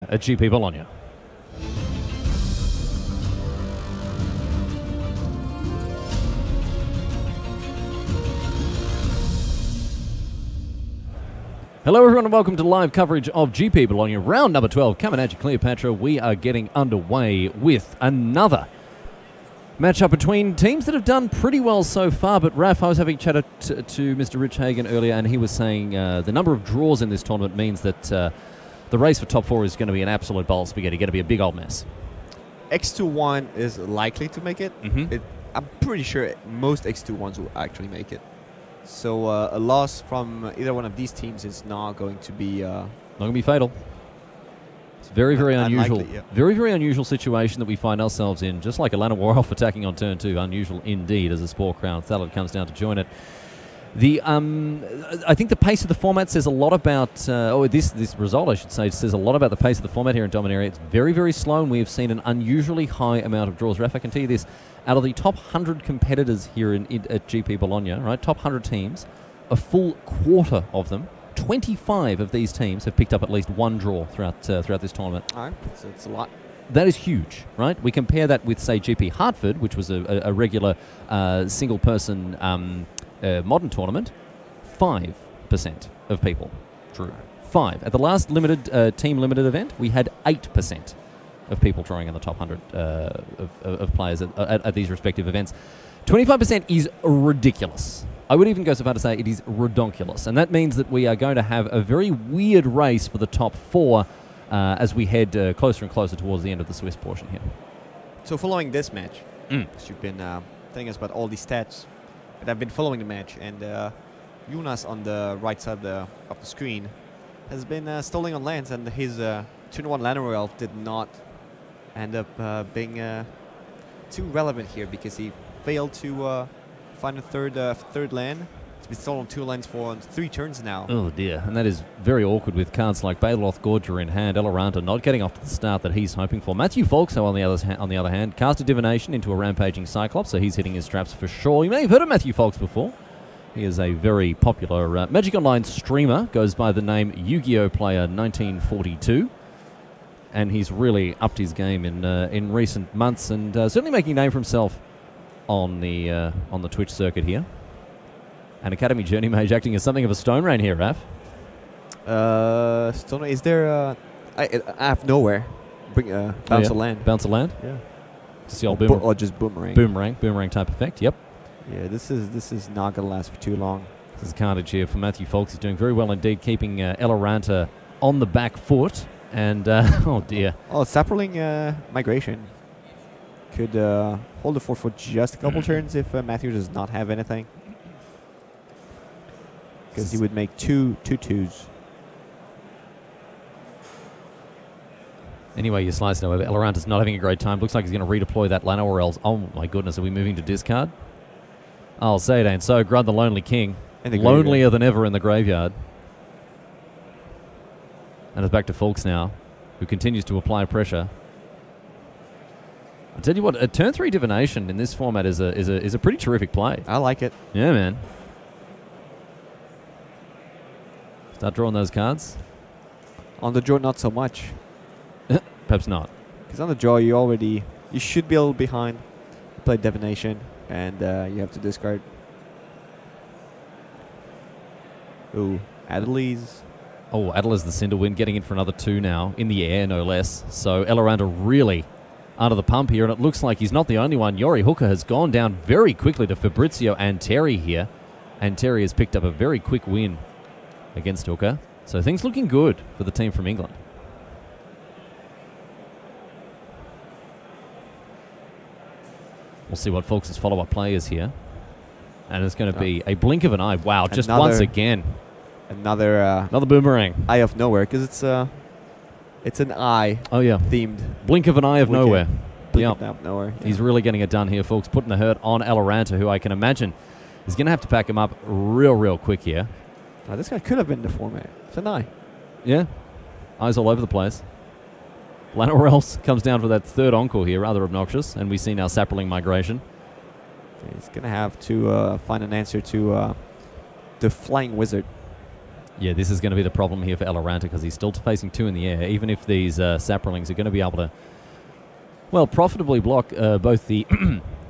at GP Bologna. Hello everyone and welcome to live coverage of GP Bologna, round number 12, coming at you Cleopatra. We are getting underway with another matchup between teams that have done pretty well so far. But Raf, I was having a chat to Mr. Rich Hagen earlier, and he was saying the number of draws in this tournament means that the race for top 4 is going to be an absolute bowl of spaghetti, going to be a big old mess. X21 is likely to make it. I'm pretty sure most X21s will actually make it. So a loss from either one of these teams is not going to be not going to be fatal. It's very, very unusual. Unlikely, yeah. Very, very unusual situation that we find ourselves in. Just like Alana Warhoff attacking on turn 2. Unusual indeed as a Spore Crown Salad comes down to join it. I think the pace of the format says a lot about, this result, I should say, says a lot about the pace of the format here in Dominaria. It's very, very slow, and we have seen an unusually high amount of draws. Raf, I can tell you this, out of the top 100 competitors here at GP Bologna, right, top 100 teams, a full quarter of them, 25 of these teams have picked up at least one draw throughout this tournament. All right, so it's a lot. That is huge, right? We compare that with, say, GP Hartford, which was a regular single-person modern tournament, 5% of people drew. 5. At the last team limited event, we had 8% of people drawing in the top 100 of players at these respective events. 25% is ridiculous. I would even go so far to say it is redonkulous. And that means that we are going to have a very weird race for the top 4 as we head closer and closer towards the end of the Swiss portion here. So following this match, you've been telling us about all these stats, but I've been following the match, and Jonas on the right side of the screen has been stalling on lands, and his turn 1 Land Royale did not end up being too relevant here because he failed to find a third land. It's been stolen 2 lands for 3 turns now. Oh dear, and that is very awkward with cards like Baloth Gorger in hand, Eloranta not getting off to the start that he's hoping for. Matthew Folkso on the other hand, cast a Divination into a Rampaging Cyclops, so he's hitting his straps for sure. You may have heard of Matthew Folks before. He is a very popular Magic Online streamer, goes by the name Yu-Gi-Oh! Player 1942. And he's really upped his game in recent months, and certainly making a name for himself on the Twitch circuit here. An Academy Journey Mage acting as something of a Stone Rain here, Raf. Stone Rain, is there I have nowhere. Bring bounce a land. Bounce a land? Yeah. Just the old or just boomerang. Boomerang type effect, yep. Yeah, this is not going to last for too long. This is carnage here for Matthew Folks. He's doing very well indeed, keeping Eloranta on the back foot. And, oh dear. Oh, Sapperling Migration could hold the fort for just a couple turns if Matthew does not have anything. Because he would make two 2/2s. Anyway, you slice it over. Eloranta's not having a great time. Looks like he's going to redeploy that Lano or else. Oh my goodness, are we moving to discard? I'll say it ain't so. Grud the Lonely King. Lonelier than ever in the graveyard. And it's back to Fulks now, who continues to apply pressure. I'll tell you what, a turn 3 Divination in this format is a pretty terrific play. I like it. Yeah, man. Start drawing those cards. On the draw, not so much. Perhaps not. Because on the draw, you should be a little behind. You play Divination, and you have to discard. Ooh, Adelise. Oh, Adela's the Cinderwind getting in for another 2 now, in the air, no less. So Eloranta really under the pump here, and it looks like he's not the only one. Yori Hooker has gone down very quickly to Fabrizio and Terry here, and Terry has picked up a very quick win against Hooker. So things looking good for the team from England. We'll see what Folks' follow-up play is here. And it's going to be a blink of an eye. Wow, just once again. Another boomerang. Eye of Nowhere, because it's an eye. Oh yeah, themed. Blink of an eye of nowhere. Blink of nowhere. Yeah. He's really getting it done here, folks. Putting the hurt on Eloranta, who I can imagine is going to have to pack him up real quick here. This guy could have been the format. It's an eye. Yeah, eyes all over the place. Lanorels comes down for that 3rd Encore here, rather obnoxious, and we see now Sapperling Migration. He's going to have to find an answer to the Flying Wizard. Yeah, this is going to be the problem here for Eloranta because he's still facing 2 in the air. Even if these Saprolings are going to be able to, well, profitably block both the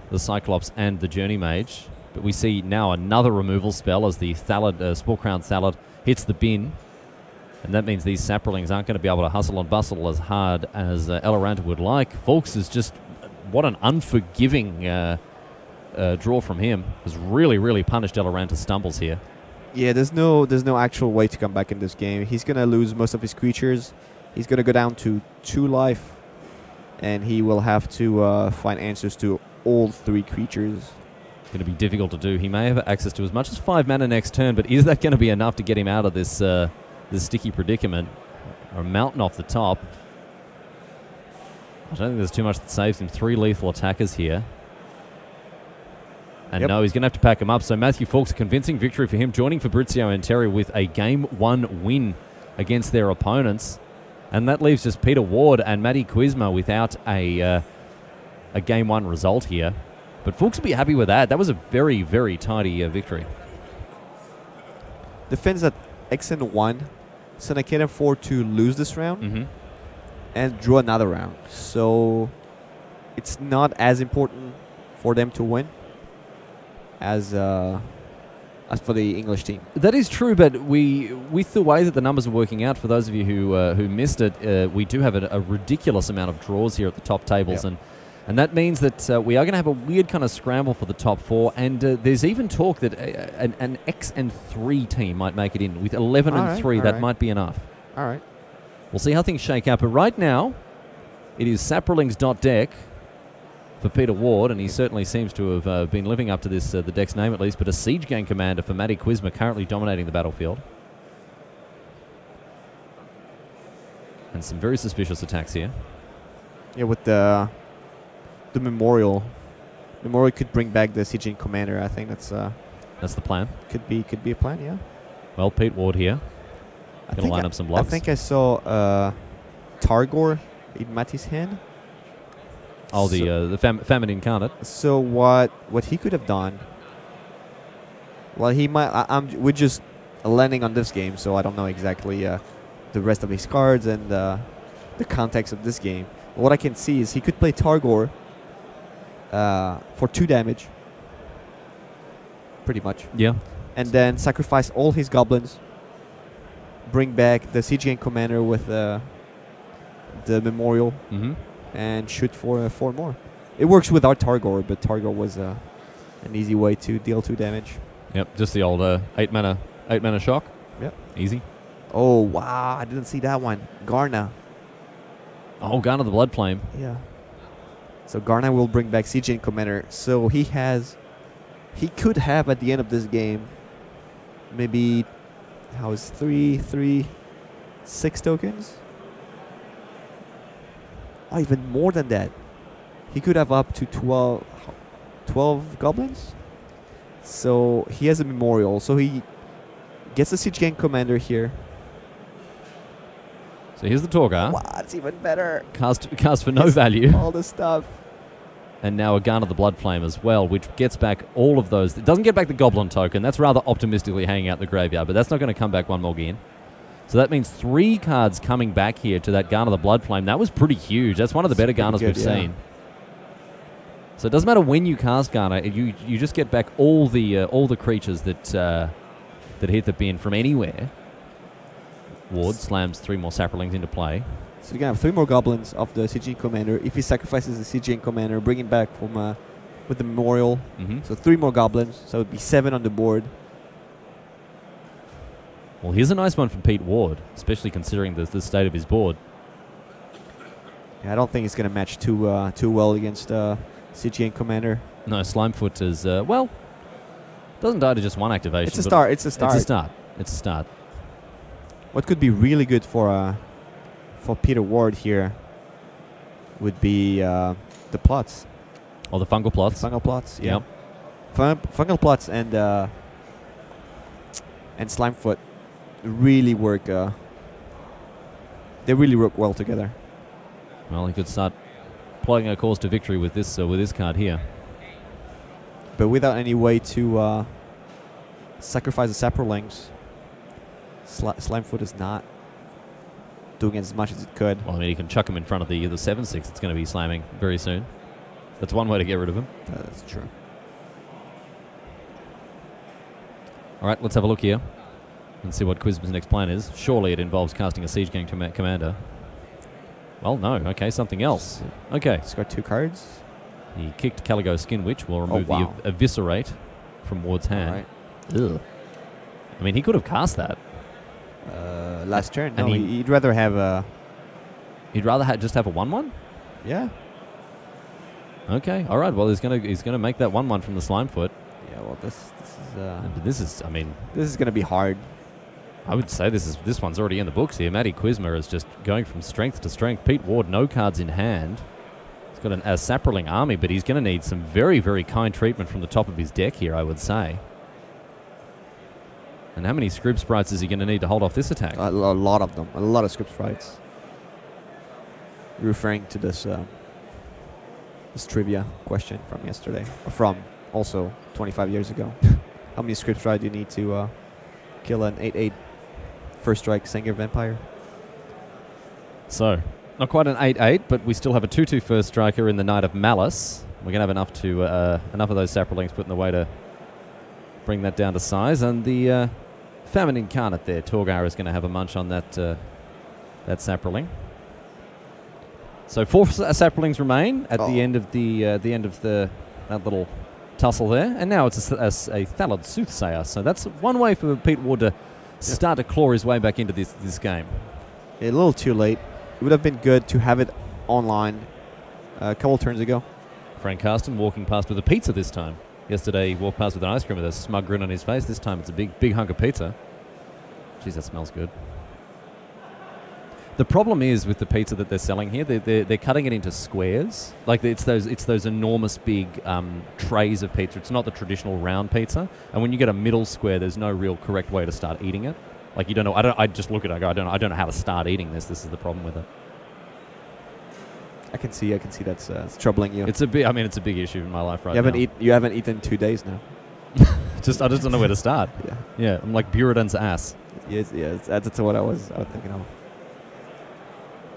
the Cyclops and the Journey Mage. But we see now another removal spell as the Spore Crown Thallid hits the bin. And that means these Saprolings aren't going to be able to hustle and bustle as hard as Eloranta would like. Fulks is just, what an unforgiving draw from him. Has really, really punished Eloranta's stumbles here. Yeah, there's no actual way to come back in this game. He's going to lose most of his creatures. He's going to go down to 2 life. And he will have to find answers to all 3 creatures. It's going to be difficult to do. He may have access to as much as 5 mana next turn, but is that going to be enough to get him out of this this sticky predicament? Or a mountain off the top. I don't think there's too much that saves him. 3 lethal attackers here. And no, he's going to have to pack him up. So Matthew Fulks, a convincing victory for him, joining Fabrizio and Terry with a Game 1 win against their opponents. And that leaves just Peter Ward and Matty Quizma without a Game 1 result here. But Fulks will be happy with that. That was a very, very tidy victory. Defends at XN1, so I can afford to lose this round and draw another round. So it's not as important for them to win as for the English team. That is true, but with the way that the numbers are working out, for those of you who missed it, we do have a ridiculous amount of draws here at the top tables, and that means that we are going to have a weird kind of scramble for the top 4, and there's even talk that an X and 3 team might make it in. With 11 and 3, that might be enough. All right. We'll see how things shake out, but right now, it is Saprolings.deck for Peter Ward, and he certainly seems to have been living up to this, the deck's name at least, but a Siege Gang commander for Matty Quizma currently dominating the battlefield. And some very suspicious attacks here. Yeah, with the Memorial. Memorial could bring back the Siege Gang commander. I think that's the plan. Could be a plan, yeah. Well, Pete Ward here. Going to line up some blocks. I think I saw Targor in Matty's hand. Oh, the Famine Incarnate. So what he could have done? Well, he might. We're just landing on this game, so I don't know exactly the rest of his cards and the context of this game. But what I can see is he could play Targor for 2 damage, pretty much. Yeah. And then sacrifice all his goblins. Bring back the Siege Gang commander with the Memorial. And shoot for 4 more. It works with our Targor, but Targor was an easy way to deal 2 damage. Yep, just the old 8 mana shock. Yep, easy. Oh wow, I didn't see that one. Garna. Oh, Garna the Blood Flame. Yeah. So Garna will bring back Siege Gang commander. So he could have at the end of this game maybe 6 tokens. Oh, even more than that. He could have up to 12 goblins. So he has a Memorial. So he gets the Siege Gang commander here. So here's the Torgar. Wow, it's even better. Cast for no value. All this stuff. And now a Garna the Blood Flame as well, which gets back all of those. It doesn't get back the Goblin token. That's rather optimistically hanging out the graveyard, but that's not going to come back one more game. So that means 3 cards coming back here to that Garna the Blood Flame. That was pretty huge. That's one of the better Garnas we've seen. So it doesn't matter when you cast Garna, you just get back all the creatures that hit the bin from anywhere. Ward slams 3 more Saprolings into play. So you're going to have 3 more goblins of the Siege Gang commander. If he sacrifices the Siege Gang commander, bring him back from with the Memorial. So 3 more goblins. So it would be 7 on the board. Well, here's a nice one from Pete Ward, especially considering the state of his board. Yeah, I don't think it's going to match too well against Siege Gang commander. No, Slimefoot is, well, doesn't die to just 1 activation. It's a start. It's a start. What could be really good for Peter Ward here would be the plots. Oh, the fungal plots. Fungal plots, yeah. Yep. Fungal plots and Slimefoot really work. They really work well together. Well, he could start plotting a course to victory with this card here. But without any way to sacrifice the Saprolings. Slime foot is not doing as much as it could. Well, I mean, you can chuck him in front of the 7-6. It's going to be slamming very soon. That's one way to get rid of him. That's true. All right, let's have a look here and see what Quizma's next plan is. Surely it involves casting a Siege Gang commander. Well, no. Okay, something else. Okay. He's got 2 cards. He kicked Caligo Skin Witch. We'll remove wow. the Eviscerate from Ward's hand. All right. Ugh. I mean, he could have cast that. Last turn. And No, he'd rather have a... He'd rather just have a 1/1? Yeah. Okay. All right. Well, he's gonna make that 1/1 from the Slimefoot. Yeah, well, this is... I mean... This is going to be hard. I would say this one's already in the books here. Matty Quizma is just going from strength to strength. Pete Ward, no cards in hand. He's got a Saproling army, but he's going to need some very, very kind treatment from the top of his deck here, I would say. And how many Scrib Sprites is he going to need to hold off this attack? A lot of them. A lot of Scrib Sprites. Referring to this trivia question from yesterday. From also 25 years ago. How many Scrib Sprites do you need to kill an 8/8 first strike Sengir Vampire? So, not quite an 8/8, but we still have a 2/2 first striker in the Knight of Malice. We're going to have enough of those Saprolings put in the way to bring that down to size. And the Famine Incarnate there, Torgar is going to have a munch on that Saproling. So 4 Saprolings remain at the end of that little tussle there, and now it's a Thallid Soothsayer. So that's one way for Pete Ward to start to claw his way back into this game. A little too late. It would have been good to have it online a couple turns ago. Frank Carsten walking past with a pizza this time. Yesterday he walked past with an ice cream with a smug grin on his face. This time it's a big hunk of pizza. Jeez, that smells good. The problem is with the pizza that they're selling here, they're cutting it into squares. Like it's those enormous big trays of pizza. It's not the traditional round pizza. And when you get a middle square, there's no real correct way to start eating it. Like you don't know. I just look at it. I go, I don't know how to start eating this. This is the problem with it. I can see that's it's troubling you. It's a big issue in my life right now. You haven't eaten 2 days now. I just don't know where to start. Yeah. I'm like Buridan's ass. Yes, that's what I was thinking of.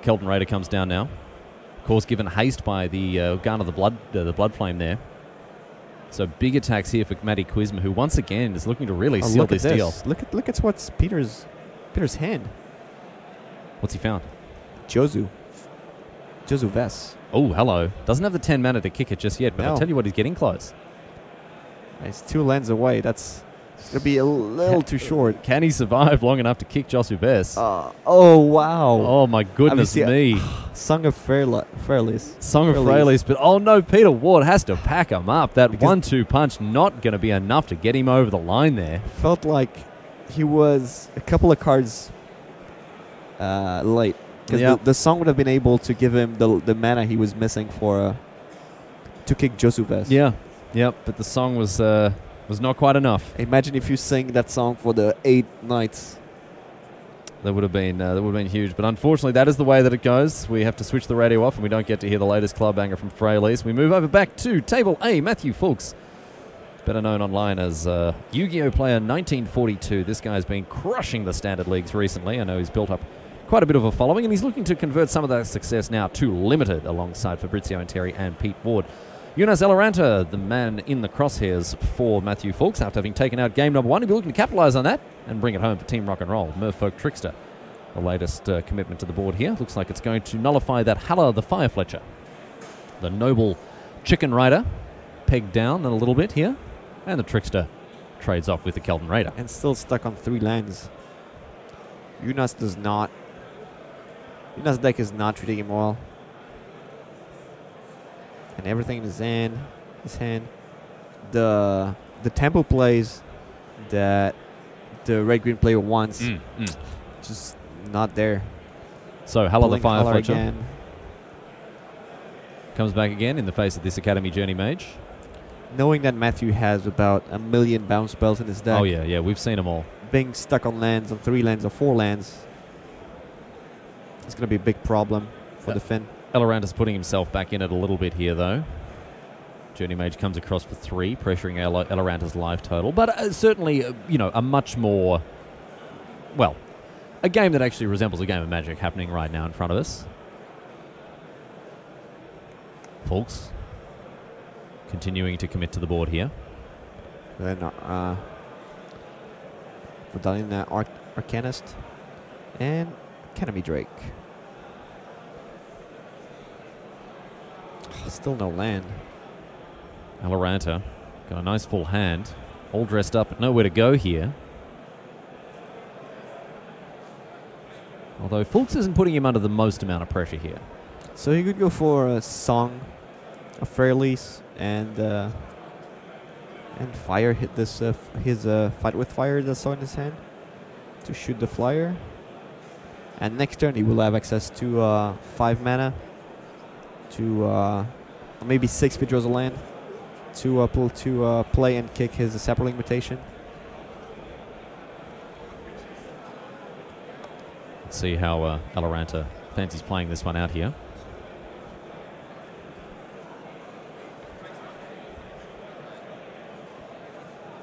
Kelton Raider comes down now. Of course, given haste by the Garner the Blood Flame there. So big attacks here for Matty Quizma, who once again is looking to really seal this deal. Look at what's Peter's hand. What's he found? Josu Ves. Oh, hello. Doesn't have the 10 mana to kick it just yet, but No. I'll tell you what, he's getting close. It's 2 lands away. That's going to be a little too short. Can he survive long enough to kick Josu Ves? Oh, wow. Oh, my goodness me. Song of Freylis. Song of Freylis, but oh no, Peter Ward has to pack him up. That 1/2 punch not going to be enough to get him over the line there. Felt like he was a couple of cards late. Because the song would have been able to give him the mana he was missing for to kick Josu Ves. Yeah, but the song was not quite enough. Imagine if you sing that song for the 8 nights. That would have been huge. But unfortunately, that is the way that it goes. We have to switch the radio off, and we don't get to hear the latest club banger from Freylis. We move over back to Table A. Matthew Fulks, better known online as Yu-Gi-Oh! Player 1942. This guy's been crushing the standard leagues recently. I know he's built up quite a bit of a following, and he's looking to convert some of that success now to limited alongside Fabrizio Anteri and Pete Ward. Jonas Eloranta, the man in the crosshairs for Matthew Fulks, after having taken out game number 1. He'll be looking to capitalise on that and bring it home for Team Rock and Roll. Merfolk Trickster, the latest commitment to the board here. Looks like it's going to nullify that Halla the Fire Fletcher. The noble Chicken Rider pegged down a little bit here, and the Trickster trades off with the Kelton Raider. And still stuck on 3 lands. Jonas deck is not treating him well. And everything in his hand. The tempo plays that the red-green player wants, just not there. So Halla the Fire Fletcher again. Comes back again in the face of this Academy Journey Mage. Knowing that Matthew has about 1 million bounce spells in his deck. Oh yeah, we've seen them all. Being stuck on lands, on 3 lands or 4 lands, it's going to be a big problem for the Finn. Eloranta's putting himself back in it a little bit here, though. Journey Mage comes across for 3, pressuring Eloranta's life total. But certainly, a much more well, a game that actually resembles a game of Magic happening right now in front of us. Fulks continuing to commit to the board here. Then Medallion Arcanist and Academy Drake. Still no land. Aloranta got a nice full hand, all dressed up, but nowhere to go here. Although Fulks isn't putting him under the most amount of pressure here. So he could go for a Song, a Fairlease, and fire. Hit this his Fight with Fire that's on his hand to shoot the flyer. And next turn he will have access to 5 mana to maybe 6 if he draws a land to play and kick his Sapperling Mutation. Let's see how Aloranta fancies playing this one out here.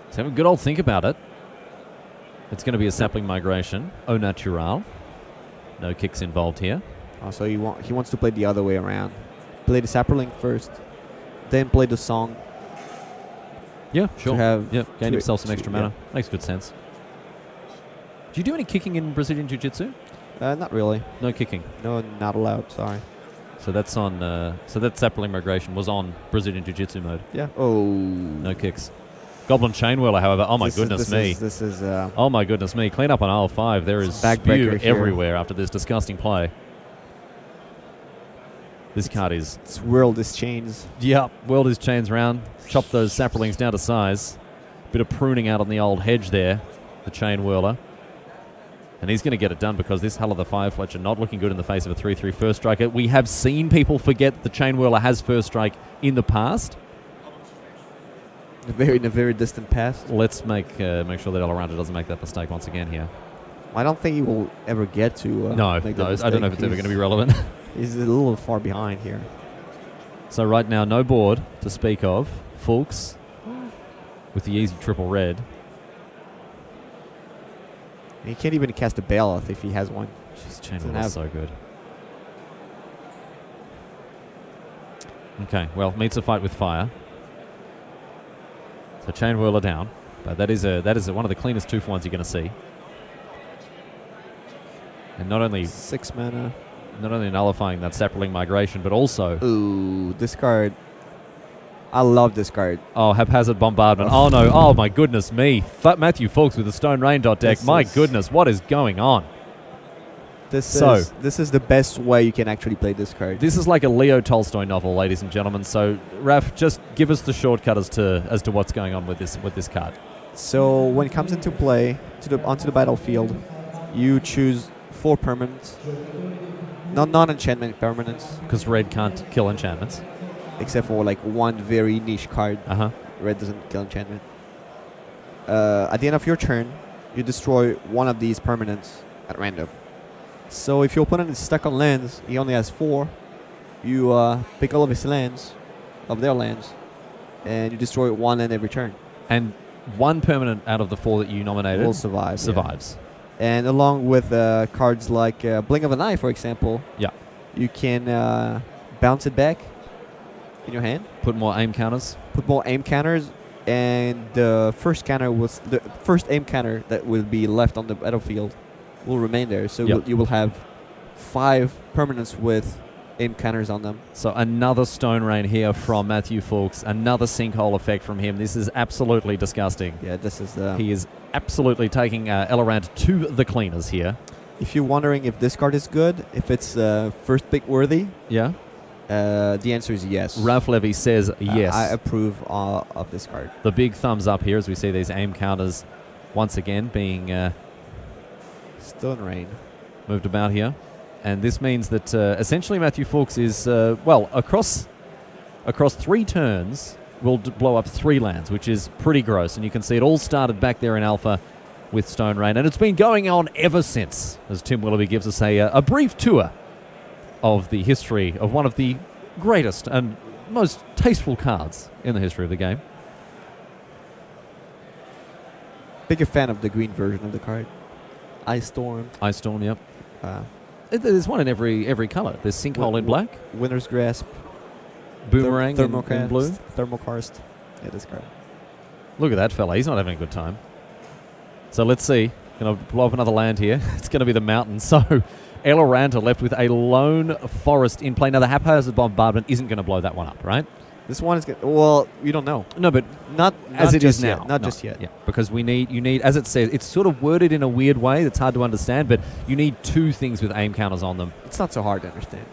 Let's have a good old think about it. It's going to be a Sapling Migration, au natural. No kicks involved here. Oh, so he wants to play the other way around. Play the Sapperling first, then play the Song. Yeah, sure. Gain himself some to- extra mana. Makes good sense. Do you do any kicking in Brazilian Jiu-Jitsu? Not really. No kicking. No, not allowed. Sorry. So that's on. So that Sapling Migration was on Brazilian Jiu-Jitsu mode. Yeah. Oh. No kicks. Goblin Chainwhirler, however, oh my goodness me. This is Oh my goodness me. Clean up on aisle 5. There is spew backbreaker here. everywhere after this disgusting play. This card is... Swirled his chains. Yep. Whirled his chains round. Chop those Sapperlings down to size. Bit of pruning out on the old hedge there. The Chainwhirler. And he's going to get it done because this Hull of the Firefletcher not looking good in the face of a 3/3 first striker. We have seen people forget the Chainwhirler has first strike in the past. In a very distant past. Let's make sure that Aloranta doesn't make that mistake once again here. I don't think he will ever get to No, make that I mistake. don't know if it's ever going to be relevant. He's a little far behind here. So right now, no board to speak of. Fulks with the easy triple red. He can't even cast a Bailoff if he has one. Jeez, Chainwhirler's so good. Okay, well, meets a fight with fire. So Chainwhirler down, but that is one of the cleanest 2-for-1s you're going to see. And not only 6 mana. Not only nullifying that Sapperling Migration, but also... Ooh, this card. I love this card. Oh, Haphazard Bombardment. Oh, no. Oh, my goodness me. Matthew Fulks with the Stone Rain dot deck. My goodness, what is going on? This is the best way you can actually play this card. This is like a Leo Tolstoy novel, ladies and gentlemen. So, Raph, just give us the shortcut as to what's going on with this card. So, when it comes into play, onto the battlefield, you choose 4 permanents. Non-enchantment permanents. Because red can't kill enchantments. Except for like one very niche card. Red doesn't kill enchantment. At the end of your turn, you destroy one of these permanents at random. So if your opponent is stuck on lands, he only has 4. You pick all of his lands, their lands, and you destroy 1 land every turn. And 1 permanent out of the 4 that you nominated will survive. Survives. Yeah. And along with cards like Blink of an Eye, for example, you can bounce it back in your hand. Put more aim counters. And the first aim counter that will be left on the battlefield will remain there. So you will have 5 permanents with aim counters on them. So another Stone Rain here from Matthew Fulks. Another sinkhole effect from him. This is absolutely disgusting. Yeah, this is... he is absolutely taking Elorant to the cleaners here. If you're wondering if this card is good, if it's first pick worthy, the answer is yes. Ralph Levy says yes. I approve of this card. The big thumbs up here as we see these aim counters once again being Stone Rain moved about here. And this means that essentially Matthew Fulks is, across 3 turns, will blow up 3 lands, which is pretty gross. And you can see it all started back there in Alpha with Stone Rain. And it's been going on ever since, as Tim Willoughby gives us a brief tour of the history of one of the greatest and most tasteful cards in the history of the game. Bigger fan of the green version of the card. Ice Storm. Ice Storm, yep. Uh, There's one in every color. There's Sinkhole in black. Winter's Grasp. Boomerang in blue. Thermokarst. Yeah, this card. Look at that fella. He's not having a good time. So let's see. Going to blow up another land here. It's going to be the mountain. So Eloranta left with a lone forest in play. Now, the haphazard bombardment isn't going to blow that one up, right? This one is good. Well, we don't know. No, but not as it is now. Not just yet. Yeah, because you need, as it says, it's sort of worded in a weird way that's hard to understand, but you need 2 things with aim counters on them. It's not so hard to understand.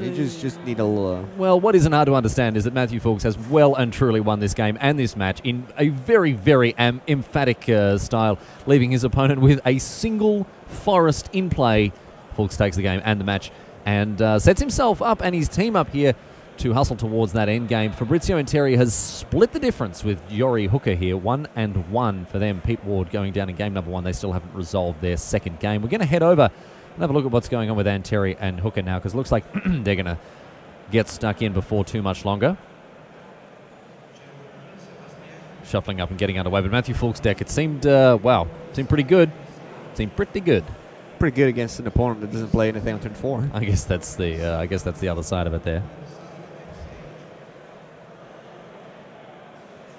You just need a little... Well, what isn't hard to understand is that Matthew Fulks has well and truly won this game and this match in a very, very emphatic style, leaving his opponent with a single forest in play. Fulks takes the game and the match and sets himself up and his team up here to hustle towards that end game. Fabrizio and Terry has split the difference with Yori Hooker here, 1-1 for them. Pete Ward going down in game number 1. They still haven't resolved their second game. We're going to head over and have a look at what's going on with Terry and Hooker now, because it looks like they're going to get stuck in before too much longer. Shuffling up and getting underway, but Matthew Fulks' deck, it seemed, seemed pretty good. Seemed pretty good. Pretty good against an opponent that doesn't play anything on turn 4. I guess that's the other side of it there.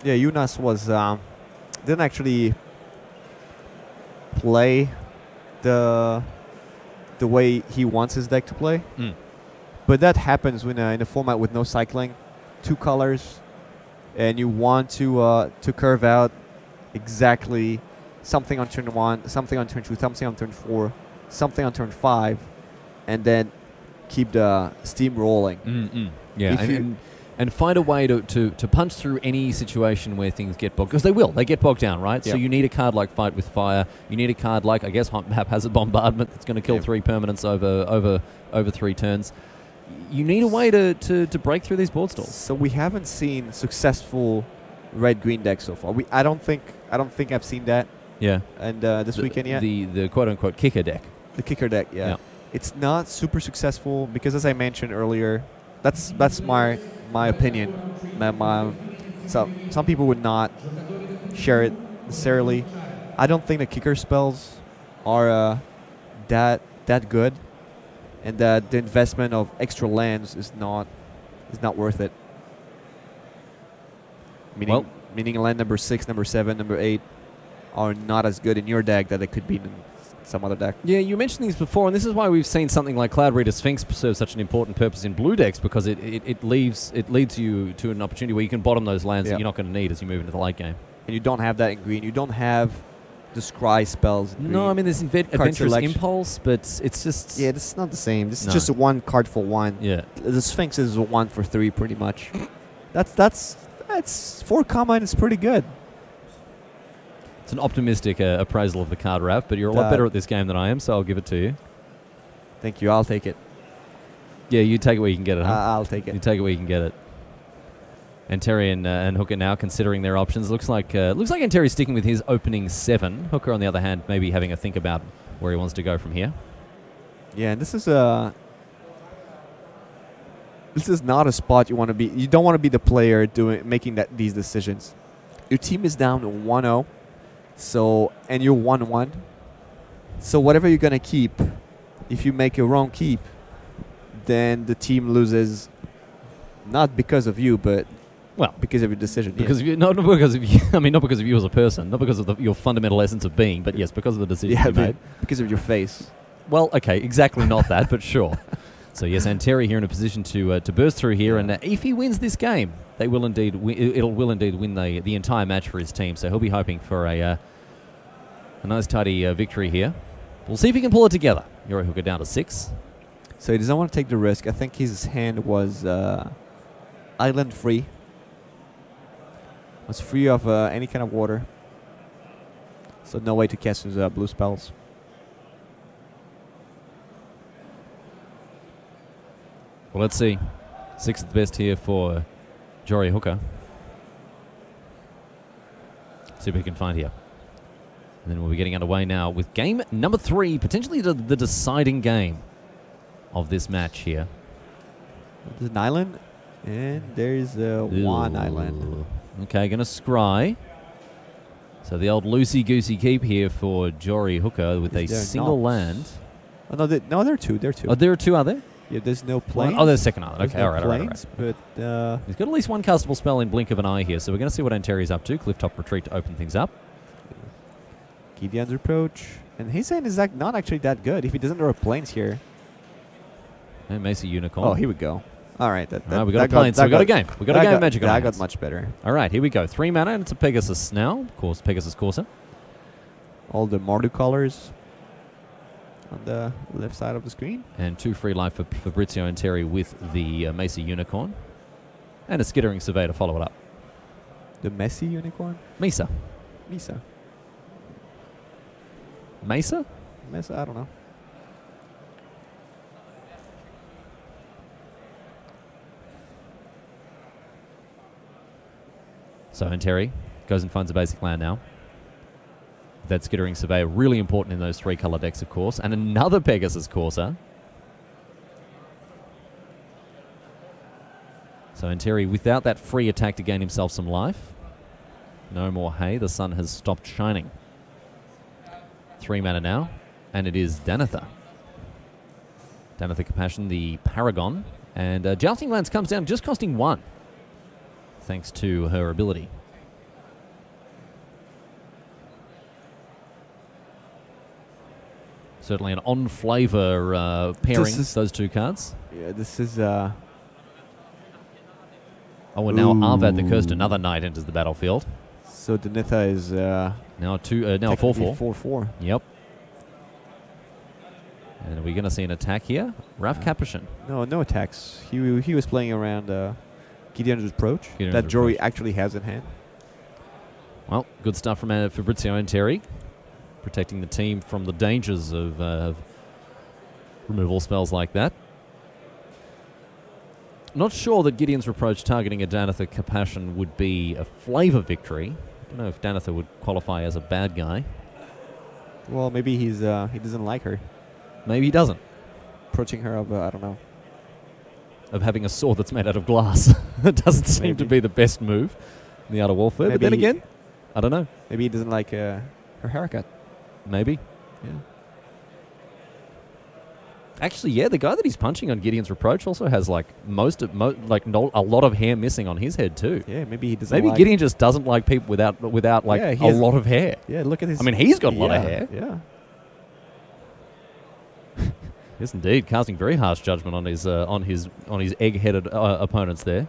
Yeah, Jonas was didn't actually play the way he wants his deck to play. But that happens when in a format with no cycling, 2 colors, and you want to curve out exactly something on turn 1, something on turn 2, something on turn 4, something on turn 5, and then keep the steam rolling. Yeah, and find a way to punch through any situation where things get bogged, because they will. They get bogged down, right? Yep. So you need a card like Fight with Fire. You need a card like, I guess, Haphazard Bombardment that's going to kill 3 permanents over 3 turns. You need a way to break through these board stalls. So we haven't seen successful red-green decks so far. I don't think I've seen that. Yeah. And this weekend yet. The quote-unquote kicker deck. The kicker deck, yeah. It's not super successful because, as I mentioned earlier, that's my opinion. So some people would not share it necessarily. I don't think the kicker spells are that good, and that the investment of extra lands is not worth it. Meaning land number 6, number 7, number 8 are not as good in your deck that they could be in some other deck. Yeah, you mentioned these before, and this is why we've seen something like Cloud Reader Sphinx serve such an important purpose in blue decks, because it leads you to an opportunity where you can bottom those lands that you're not going to need as you move into the late game. And you don't have that in green. You don't have the scry spells in green. No, I mean, there's Adventurous Impulse, but it's just... Yeah, this is not the same. This is just a 1 card for 1. Yeah. The Sphinx is a 1 for 3, pretty much. That's 4 common. It's pretty good. It's an optimistic appraisal of the card, Raph, but you're a lot better at this game than I am, so I'll give it to you. Thank you. I'll take it. Yeah, you take it where you can get it, huh? I'll take it. You take it where you can get it. And Terry and Hooker now considering their options. Looks like Terry's sticking with his opening 7. Hooker, on the other hand, maybe having a think about where he wants to go from here. Yeah, and this is not a spot you want to be. You don't want to be the player making these decisions. Your team is down 1-0. So, and you're 1-1. So whatever you're going to keep, if you make a wrong keep, then the team loses, not because of you, but because of your decision. Because not because of you. I mean, not because of you as a person, not because of your fundamental essence of being, but yes, because of the decision you made. Because of your face. Well, okay, exactly not that, but sure. So yes, and Terry here in a position to burst through here, and if he wins this game, they will indeed will indeed win the entire match for his team. So he'll be hoping for a nice tidy victory here. We'll see if he can pull it together. Yori Hooker down to 6. So he doesn't want to take the risk. I think his hand was island free. Was free of any kind of water. So no way to cast his blue spells. Well, let's see. 6th best here for Yori Hooker. See what he can find here. And then we'll be getting underway now with game number 3, potentially the deciding game of this match here. There's an island, and there's one island. Okay, going to scry. So the old loosey-goosey keep here for Jory Hooker with a single land. Oh, no, there are two. There are two. Oh, there are two, are there? Yeah, there's no planes. Oh, there's second island. There's Okay, no all right, planes, all right. But He's got at least one castable spell in Blink of an Eye here, so we're going to see what Anteri's up to. Clifftop Retreat to open things up. Gideon's Approach. And his hand is not actually that good if he doesn't throw planes here. And Macy Unicorn. Oh, here we go. All right. We got a plane, so we got a game. We got a game of Magic on our That got hands. much better. All right, here we go. 3 mana, and it's a Pegasus now. Of course, Pegasus Corsair. All the Mardu colors on the left side of the screen. And 2 free life for Fabrizio Anteri with the Macy Unicorn. And a Skittering Survey to follow it up. The Messy Unicorn? Mesa. Mesa. Mesa? Mesa, I don't know. So Anteri goes and finds a basic land now. That Skittering Surveyor, really important in those 3 color decks, of course. And another Pegasus Corsair. So Anteri, without that free attack to gain himself some life. No more hay. The sun has stopped shining. 3 mana now. And it is Danitha. Danitha Compassion, the Paragon. And Jousting Lance comes down just costing 1. Thanks to her ability. Certainly an on-flavor pairing, those 2 cards. Yeah, this is... Oh, and now Arvad the Cursed, another knight, enters the battlefield. So Danitha is... now a 4/4. 4/4. Yep. And are we going to see an attack here? Raf Capuchin. No attacks. He was playing around Gideon's Approach that Jory actually has in hand. Well, good stuff from Fabrizio Anteri. Protecting the team from the dangers of removal spells like that. Not sure that Gideon's Reproach targeting a Danitha Compassion would be a flavor victory. I don't know if Danitha would qualify as a bad guy. Well, maybe he doesn't like her. Maybe he doesn't. Approaching her of, I don't know. Of having a sword that's made out of glass. It doesn't seem to be the best move in the Art of Warfare. Maybe but then again, I don't know. Maybe he doesn't like her haircut. Maybe. Yeah. Actually, yeah, the guy that he's punching on Gideon's Reproach also has like a lot of hair missing on his head too. Yeah, maybe he doesn't. Maybe Gideon just doesn't like people without like a lot of hair. Yeah, look at his. I mean, he's got a lot of hair. Yeah. Yes, indeed, casting very harsh judgment on his egg-headed opponents there.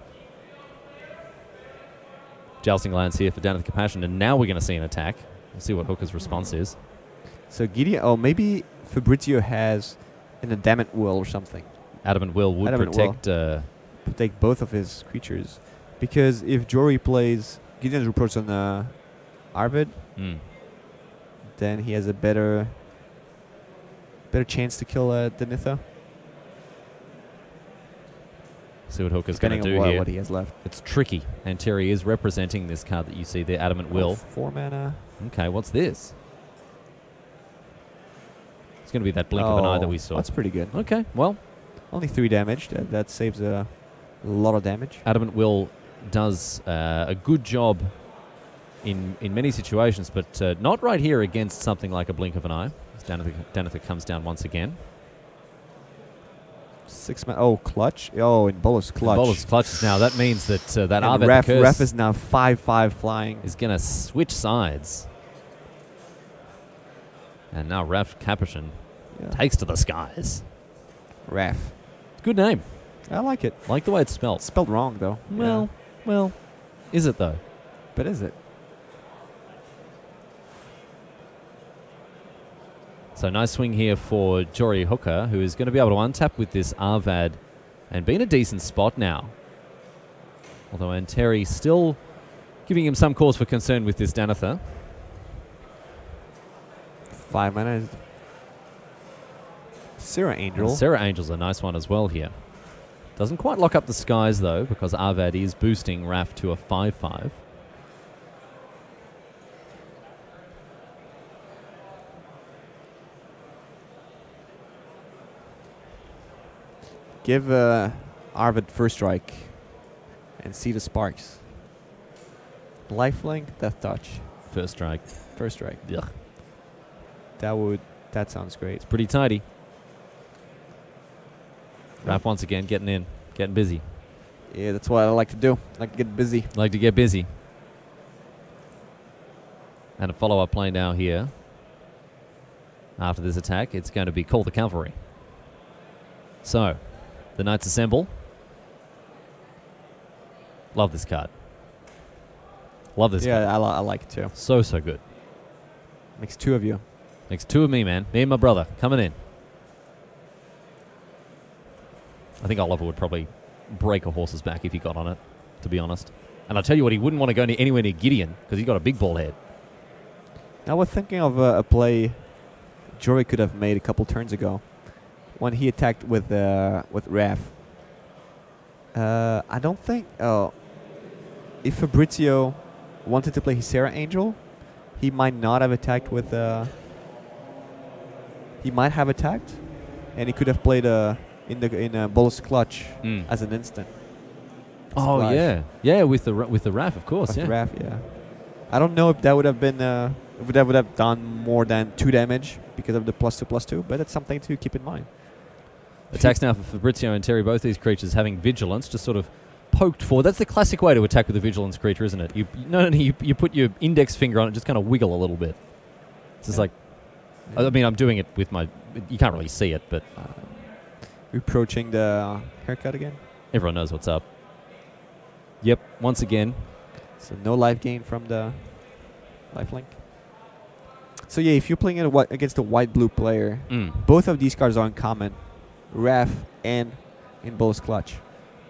Jousting Lance here for Danitha Compassion, and now we're going to see an attack. We'll see what Hooker's response is. So Gideon, maybe Fabrizio has an Adamant Will or something. Adamant Will would protect both of his creatures, because if Jory plays Gideon's Reproach on Arvid, then he has a better chance to kill Danitha. See what Hooker's going to do here. What he has left. It's tricky. Anteri is representing this card that you see there, Adamant Will. 4 mana. Okay, what's this? It's going to be that blink of an eye that we saw. That's pretty good. Okay, well. Only 3 damage. That saves a lot of damage. Adamant Will does a good job in many situations, but not right here against something like a blink of an eye. Danitha comes down once again. 6 mana. Oh, clutch. Oh, in Bolas clutch. Bolas clutches now. That means that that and Arvad Ref is now 5/5 flying. Is going to switch sides. And now Raf Capuchin takes to the skies. Raf. Good name. I like it. Like the way it's spelled. It's spelled wrong, though. Well, is it, though? But is it? So nice swing here for Jory Hooker, who is going to be able to untap with this Arvad and be in a decent spot now. Although Anteri still giving him some cause for concern with this Danitha. 5 mana. Sarah Angel. And Sarah Angel's a nice one as well here. Doesn't quite lock up the skies, though, because Arvad is boosting Raf to a 5/5. Give Arvid first strike and see the sparks. Lifelink, Death Touch. First strike. First strike. Ugh. That sounds great. It's pretty tidy. Raph once again getting in, getting busy. Yeah, that's what I like to do. I like to get busy. Like to get busy. And a follow-up play now here. After this attack, it's going to be Call the Cavalry. So, the Knights assemble. Love this card. Love this card. Yeah, I like it too. So good. Makes two of you. Makes two of me, man. Me and my brother coming in. I think Oliver would probably break a horse's back if he got on it, to be honest. And I'll tell you what, he wouldn't want to go anywhere near Gideon because he's got a big ball head. Now we're thinking of a play Jory could have made a couple turns ago when he attacked with Raph. I don't think... Oh, if Fabrizio wanted to play Hysera Angel, he might not have attacked with... he might have attacked, and he could have played in Bolus Clutch as an instant. Oh, Splash. yeah, with the Raph, of course. With Yeah, the Raph, yeah. I don't know if that would have been if that would have done more than 2 damage because of the +2/+2, but it's something to keep in mind. Attacks now for Fabrizio and Terry. Both these creatures having vigilance, just sort of poked forward. That's the classic way to attack with a vigilance creature, isn't it? You put your index finger on it, just kind of wiggle a little bit. It's just like, I mean, I'm doing it with my. You can't really see it, but Approaching the haircut again. everyone knows what's up. Yep, once again. So no life gain from the lifelink. So yeah, if you're playing against a white-blue player, both of these cards are uncommon. Raph and in Bolus Clutch.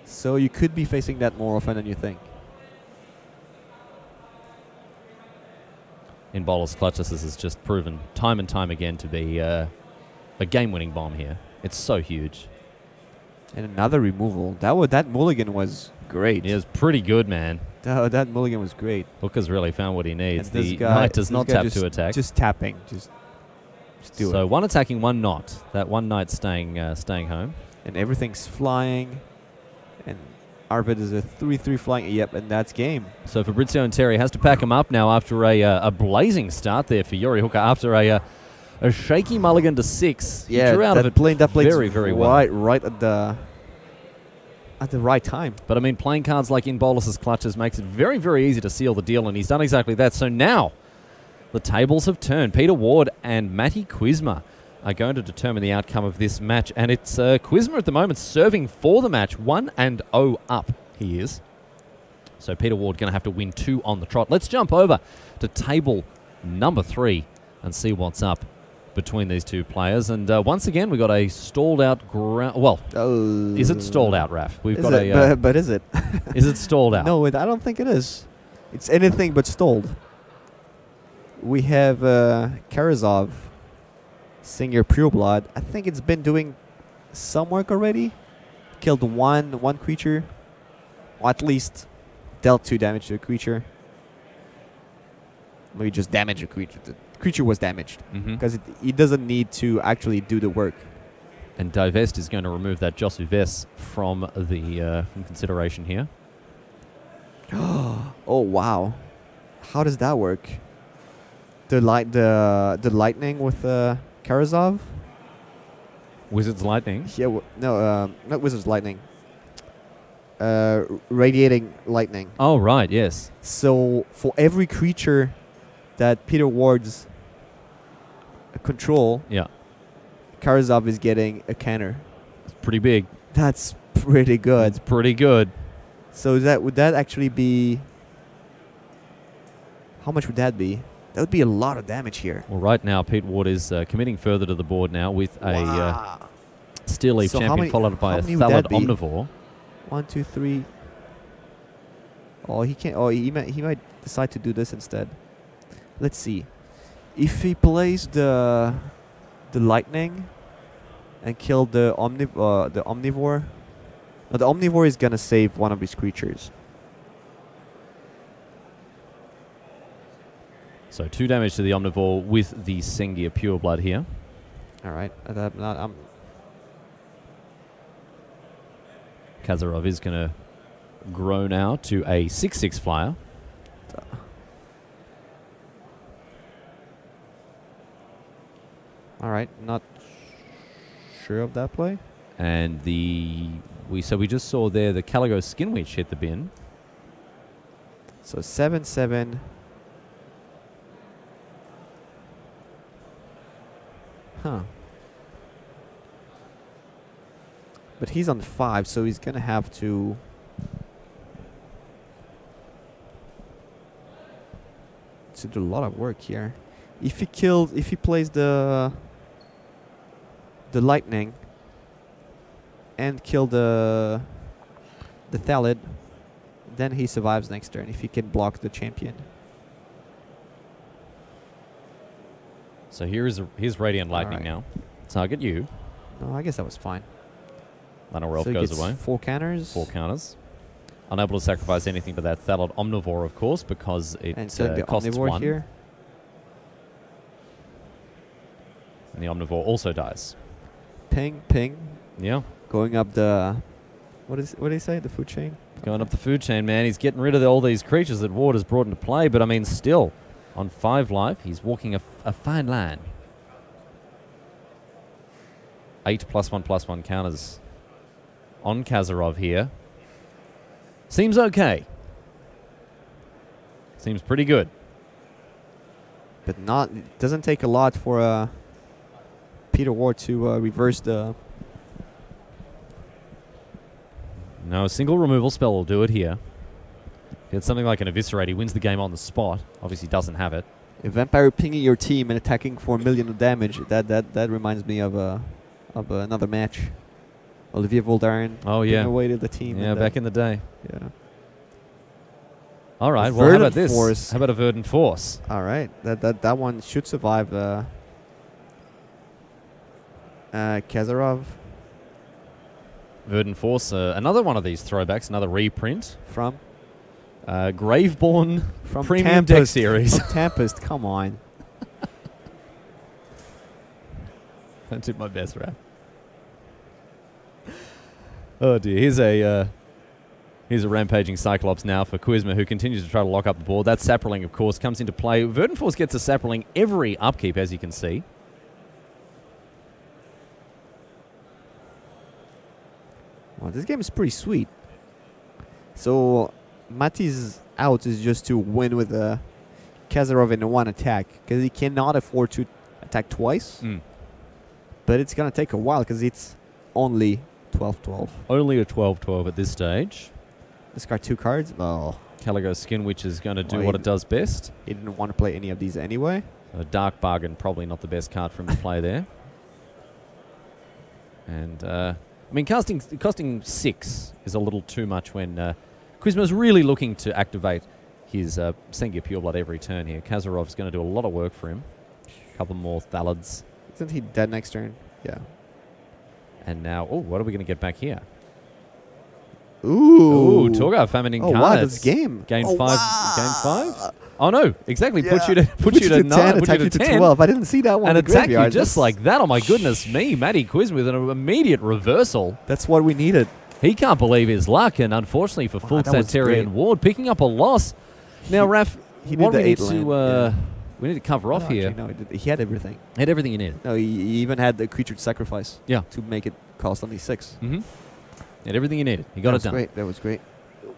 So you could be facing that more often than you think. In Bolus Clutch, this is just proven time and time again to be a game-winning bomb here. It's so huge. And another removal. That mulligan was great. It was pretty good, man. That mulligan was great. Hooker's really found what he needs. And The Knight does not tap to attack. Just tapping. Just do it. So one attacking, one not. That one Knight staying home. And everything's flying. And Arvid is a 3/3 flying. Yep, and that's game. So Fabrizio and Terry has to pack him up now after a blazing start there for Yuri Hooker after a shaky mulligan to 6. Yeah, he drew out of it very, very well. Right at the right time. But I mean, playing cards like in Bolus's Clutches makes it very, very easy to seal the deal, and he's done exactly that. So now the tables have turned. Peter Ward and Matty Quizma are going to determine the outcome of this match, and it's Quizma at the moment serving for the match. 1-0 up he is. So Peter Ward going to have to win 2 on the trot. Let's jump over to table number 3 and see what's up between these two players. And once again, we got a stalled out ground. Well, is it stalled out, Raph? We've got a. But is it? Is it stalled out? No, I don't think it is. It's anything but stalled. We have Karazov, Senior Pureblood. I think it's been doing some work already. Killed one creature, or at least dealt 2 damage to a creature. Maybe just damage a creature. The creature was damaged because it doesn't need to actually do the work. And Divest is going to remove that Josu Ves from the from consideration here. Oh wow, how does that work? The lightning with Karazov. Wizard's Lightning. Yeah, no, not Wizard's Lightning. Radiating lightning. Oh right, yes. So for every creature that Peter Ward's control, yeah, Karazov is getting a counter. It's pretty big. That's pretty good. It's pretty good. So would that actually be? How much would that be? That would be a lot of damage here. Well, right now Pete Ward is committing further to the board now with a Steel Leaf Champion followed by a Thallid Omnivore. 1, 2, 3. Oh, he can't. Oh, he might decide to do this instead. Let's see. If he plays the lightning and kill the omnivore, no, the omnivore is gonna save one of his creatures. So 2 damage to the Omnivore with the Sengia Pureblood here. All right. Kazarov is going to grow now to a 6/6 flyer. right, not sure of that play. And we just saw there the Caligo Skinwich hit the bin. So 7-7. Huh. But he's on 5, so he's gonna have to. To do a lot of work here. If he plays the lightning and kill the Thalid, then he survives next turn if he can block the champion. So here's Radiant Lightning now. Target you. No, I guess that was fine. Llanowar Elf So he goes gets away. 4 counters. 4 counters. Unable to sacrifice anything but that Thalid Omnivore, of course, because it And so the costs Omnivore 1. here. And the Omnivore also dies. Ping, ping. Yeah. Going up the... What do you say? The food chain? Going up the food chain, man. He's getting rid of all these creatures that Ward has brought into play, but I mean, still, on 5 life, he's walking a fine line. 8 +1/+1 counters on Kazarov here. Seems okay. Seems pretty good. But not... It doesn't take a lot for Peter Ward to reverse the... No, a single removal spell will do it here. It's something like an Eviscerate. He wins the game on the spot. Obviously doesn't have it. A vampire pinging your team and attacking for 1 million of damage. That reminds me of another match. Olivier Voldaren. Oh, yeah. Away to the team. Yeah, back in the day. Yeah. All right, well, how about this? Force. How about a Verdant Force? All right. That one should survive Kazarov. Verdant Force, another one of these throwbacks, another reprint. From Graveborn From Premium Deck Tempest. Series. From Tempest, come on. I did my best, Raph. Oh dear, here's a rampaging Cyclops now for Quizma, who continues to try to lock up the board. That Saproling, of course, comes into play. Verdant Force gets a Saproling every upkeep, as you can see. Well, this game is pretty sweet. So Mati's out is just to win with Kazarov in one attack, because he cannot afford to attack twice. But it's going to take a while because it's only 12-12. Only a 12-12 at this stage. Discard 2 cards. Oh. Caligo Skin, which is going to do Well, what it does best. He didn't want to play any of these anyway. A Dark Bargain, probably not the best card for him to play there. And, I mean, costing 6 is a little too much when Quizma's really looking to activate his Sengia Pureblood every turn here. Kazarov's going to do a lot of work for him. A couple more Thalids. Isn't he dead next turn? Yeah. And now, oh, what are we going to get back here? Ooh. Torgar Famine Incarnate. Oh, wow, that's game. Game oh, 5. Wow. Game 5? Oh, no, exactly. Yeah. Put you to 9, attack you to 10. 12. I didn't see that one. And in the attack you graveyard. just like that. Oh, my goodness me. Matty Quizma with an immediate reversal. That's what we needed. He can't believe his luck, and unfortunately for full Satirian Ward, picking up a loss. Now, Raph, he what did we the need 8 to land, we need to cover off here. Actually, no, he had everything. He had everything you needed. No, he even had the creature to sacrifice. Yeah. To make it cost only 6. Mm-hmm. He had everything you needed. He got it done. Great. That was great.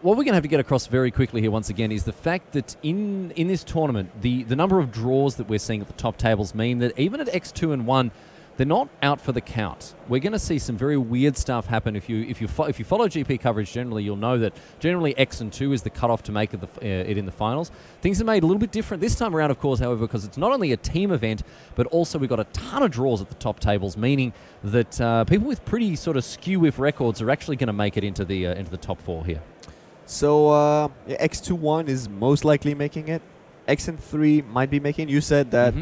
What we're going to have to get across very quickly here once again is the fact that in this tournament, the number of draws that we're seeing at the top tables mean that even at X2 and 1, they're not out for the count. We're going to see some very weird stuff happen. If you follow GP coverage generally, you'll know that generally X and 2 is the cutoff to make it in the finals. Things are made a little bit different this time around, of course, however, because it's not only a team event, but also we've got a ton of draws at the top tables, meaning that people with pretty sort of skew-if records are actually going to make it into the top 4 here. So X2-1 is most likely making it. X and 3 might be making it. You said that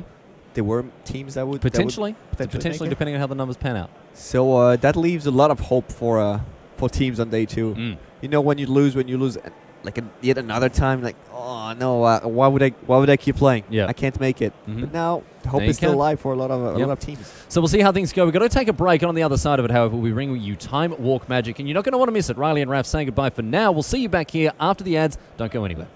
there were teams that would potentially make it. depending on how the numbers pan out. So that leaves a lot of hope for teams on day 2. You know, when you lose like yet another time, like, oh no, why would I keep playing? Yeah, I can't make it. But now hope is still alive for a lot of teams. So we'll see how things go. We've got to take a break, and on the other side of it, however, we'll be bringing you Time Walk Magic, and you're not going to want to miss it. Riley and Raph saying goodbye for now. We'll see you back here after the ads. Don't go anywhere.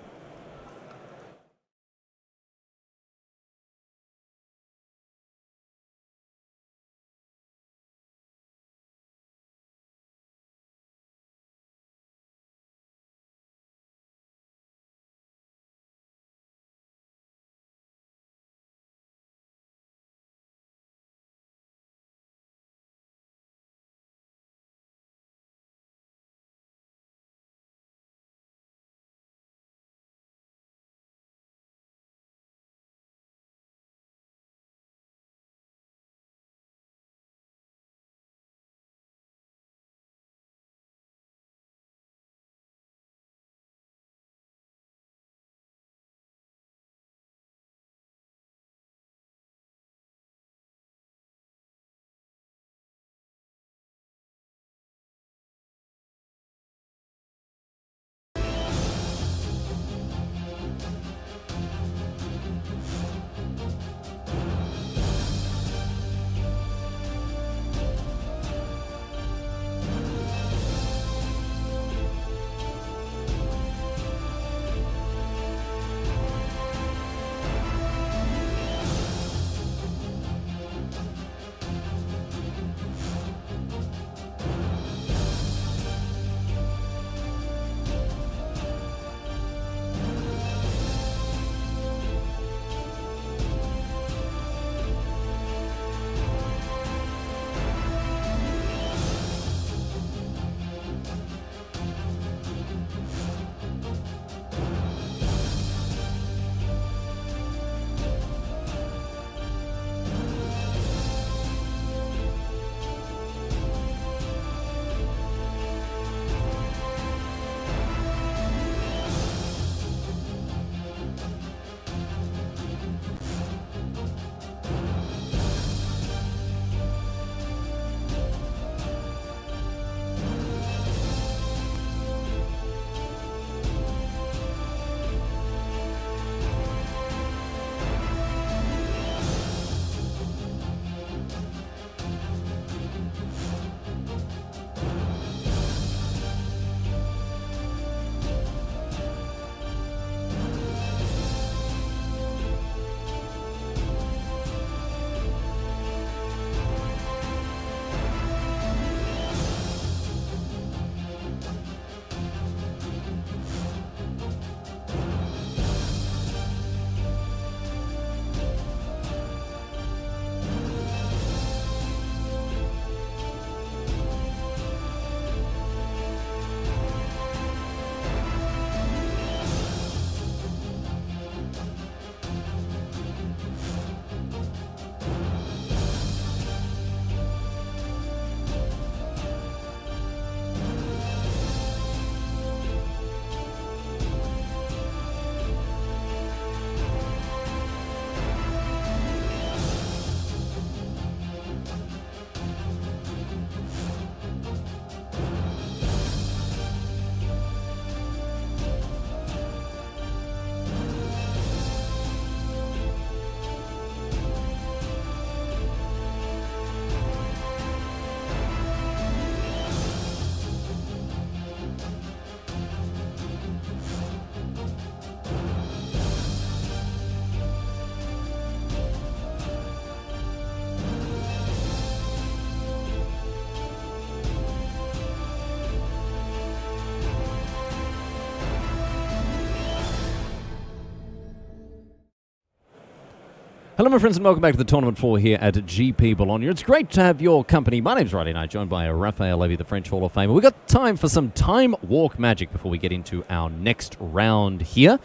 Hello, my friends, and welcome back to the tournament floor here at GP Bologna. It's great to have your company. My name's Riley Knight, joined by Raphael Levy, the French Hall of Famer. We've got time for some time walk magic before we get into our next round here.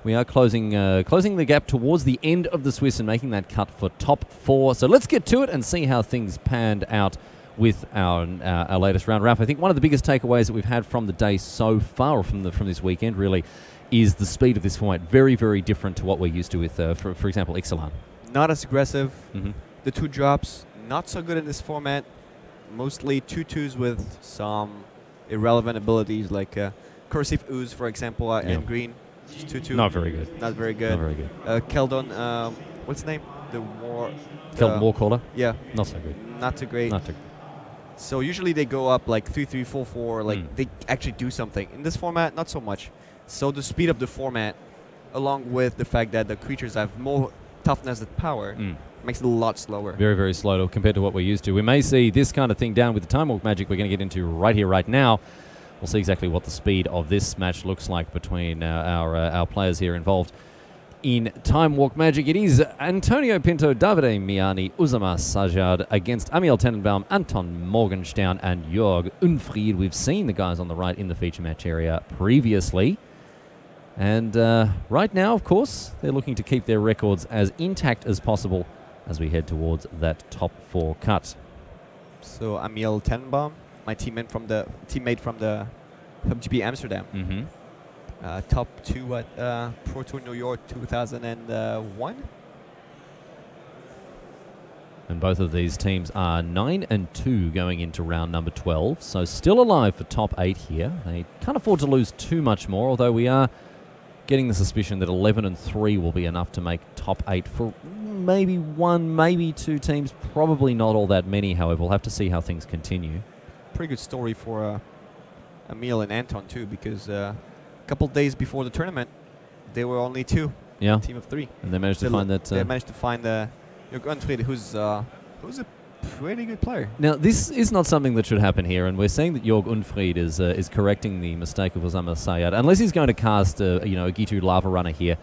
We are closing the gap towards the end of the Swiss and making that cut for top four. So let's get to it and see how things panned out with our latest round. Raph, I think one of the biggest takeaways that we've had from the day so far, or from this weekend, really, is the speed of this format. Very, very different to what we're used to with, for example, Ixalan. Not as aggressive. Mm-hmm. The two drops, not so good in this format. Mostly 2-2s with some irrelevant abilities like Cursive Ooze, for example, and green. Just 2-2. Not very good. Not very good. Not very good. Keldon, what's his name? Keldon Warcaller? Yeah. Not so good. Not too great. Not too good. So usually they go up like 3-3, 4-4, like they actually do something. In this format, not so much. So the speed of the format, along with the fact that the creatures have more toughness and power, makes it a lot slower. Very, very slow compared to what we're used to. We may see this kind of thing down with the Time Walk magic we're going to get into right here, right now. We'll see exactly what the speed of this match looks like between our players here involved in Time Walk magic. It is Antonio Pinto, Davide Miani, Uzama Sajad against Amiel Tenenbaum, Anton Morgenstern, and Jörg Unfried. We've seen the guys on the right in the feature match area previously. And right now, of course, they're looking to keep their records as intact as possible as we head towards that top four cut. So Amiel Tenenbaum, my teammate from GP Amsterdam. Mm-hmm. Top 2 at Pro Tour New York 2001. And both of these teams are 9-2 going into round number 12, so still alive for top 8 here. They can't afford to lose too much more, although we are getting the suspicion that 11-3 will be enough to make top 8 for maybe one, maybe two teams. Probably not all that many, however. We'll have to see how things continue. Pretty good story for Amiel and Anton, too, because a couple days before the tournament, they were only 2. Yeah. Team of 3. And they managed to find that... they managed to find Jörg Unfried, who's a pretty good player. Now, this is not something that should happen here, and we're seeing that Jörg Unfried is correcting the mistake of Osama Sayad. Unless he's going to cast a Gitu Lava Runner here.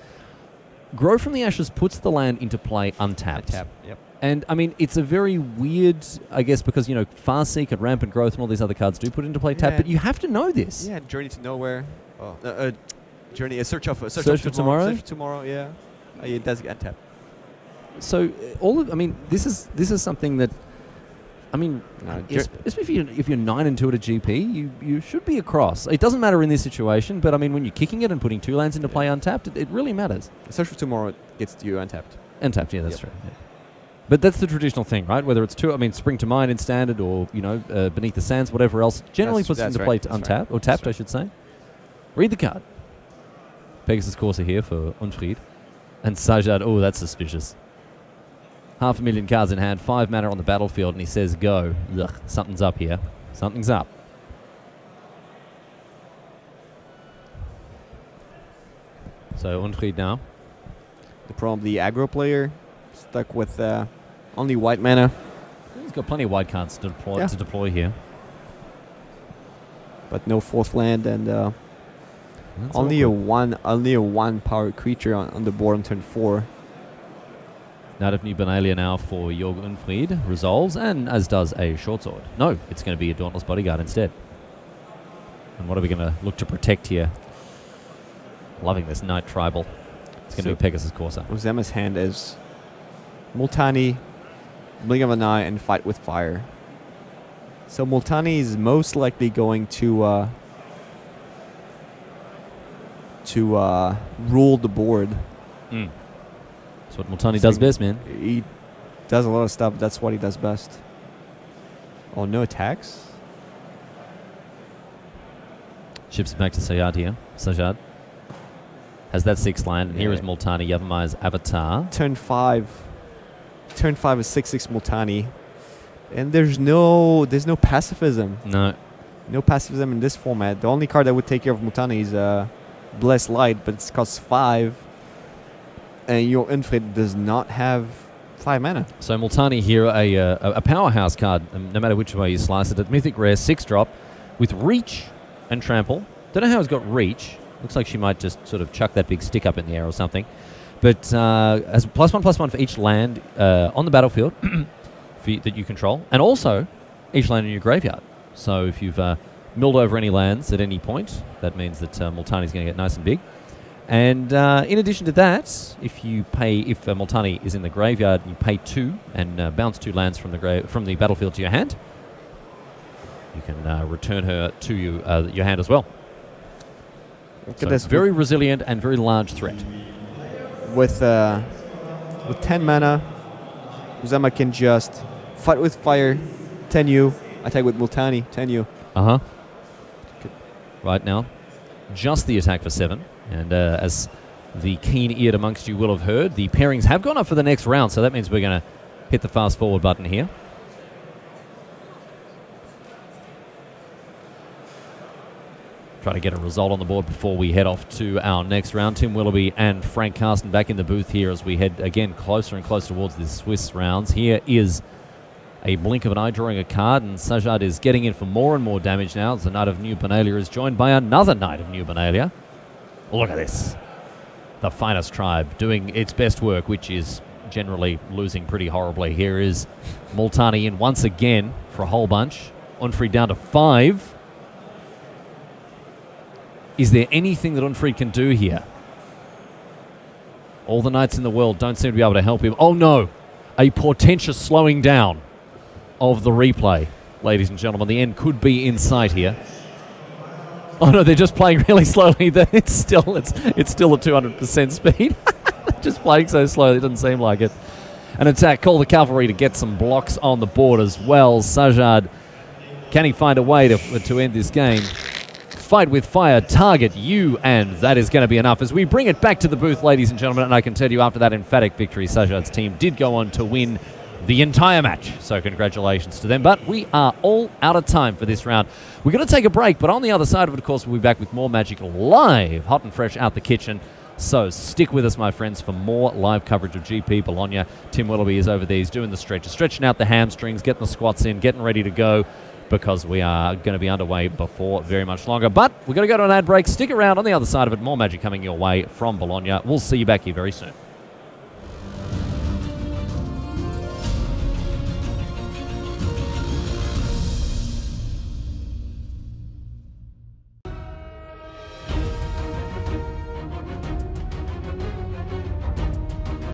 Grow from the Ashes puts the land into play untapped. Yep. And, I mean, it's a very weird, I guess, because, Farseek and Rampant Growth and all these other cards do put into play tap, but you have to know this. Yeah, Journey to Nowhere. Search for Tomorrow. Search for Tomorrow, yeah. It does get untapped. So, this is something that, especially if you're 9-2 at a GP, you should be across. It doesn't matter in this situation, but, when you're kicking it and putting 2 lands into play untapped, it really matters. Search for Tomorrow gets you untapped. Untapped, yeah, that's true. Yeah. But that's the traditional thing, right? Whether it's 2, Spring to Mind in Standard or, Beneath the Sands, whatever else, generally puts it into play untapped, or tapped, I should say. Read the card. Pegasus Corsa here for Unfried. And Sajad, oh, that's suspicious. 500,000 cards in hand, 5 mana on the battlefield, and he says go. Ugh, something's up here. Something's up. So Unfried now. The problem, the aggro player stuck with only white mana. He's got plenty of white cards to deploy here. But no 4th land and only a 1 power creature on the board on turn 4. Knight of New Benalia now for Jörg Unfried resolves, and as does a short sword. No, it's going to be a Dauntless Bodyguard instead. And what are we going to look to protect here? Loving this Knight Tribal. It's going to be Pegasus Corsa. Uzama's hand is Multani, Blink of an Eye, and Fight with Fire. So Multani is most likely going to rule the board. That's what Multani does best, man. He does a lot of stuff. That's what he does best. Oh, no attacks? Ships it back to Sajad here. Sajad has that 6th land, and here is Multani, Yavimai's avatar. Turn 5 is 6/6 Multani. And there's no pacifism. No. No pacifism in this format. The only card that would take care of Multani is Blessed Light, but it costs 5. And your Unfried does not have 5 mana. So Multani here, a powerhouse card, no matter which way you slice it. A Mythic Rare 6-drop with Reach and Trample. Don't know how it's got Reach. Looks like she might just sort of chuck that big stick up in the air or something. But has +1/+1 for each land on the battlefield that you control, and also each land in your graveyard. So if you've milled over any lands at any point, that means that Multani's going to get nice and big. And in addition to that, if Multani is in the graveyard, you pay 2 and bounce 2 lands from the battlefield to your hand. You can return her to your hand as well. Look So at this. very resilient and very large threat. With 10 mana, Uzama can just fight with fire, 10U, attack with Multani, 10U. Uh-huh. Right now, just the attack for 7. And as the keen-eared amongst you will have heard, the pairings have gone up for the next round, so that means we're going to hit the fast-forward button here. Try to get a result on the board before we head off to our next round. Tim Willoughby and Frank Carsten back in the booth here as we head again closer and closer towards the Swiss rounds. Here is a blink of an eye drawing a card, and Sajad is getting in for more and more damage now as the Knight of New Benalia is joined by another Knight of New Benalia. Look at this. The finest tribe doing its best work, which is generally losing pretty horribly. Here is Multani in once again for a whole bunch. Unfried down to 5. Is there anything that Unfried can do here? All the knights in the world don't seem to be able to help him. Oh no! A portentous slowing down of the replay, ladies and gentlemen. The end could be in sight here. Oh no, they're just playing really slowly. It's still at 200% speed. Just playing so slowly, it doesn't seem like it. An attack, call the cavalry to get some blocks on the board as well. Sajad, can he find a way to end this game? Fight with fire, target you, and that is going to be enough as we bring it back to the booth, ladies and gentlemen. And I can tell you after that emphatic victory, Sajad's team did go on to win the entire match. So congratulations to them. But we are all out of time for this round. We're going to take a break, but on the other side of it, of course, we'll be back with more Magic live, hot and fresh out the kitchen. So stick with us, my friends, for more live coverage of GP Bologna. Tim Willoughby is over there. He's doing the stretches, stretching out the hamstrings, getting the squats in, getting ready to go, because we are going to be underway before very much longer. But we're going to go to an ad break. Stick around. On the other side of it, more Magic coming your way from Bologna. We'll see you back here very soon.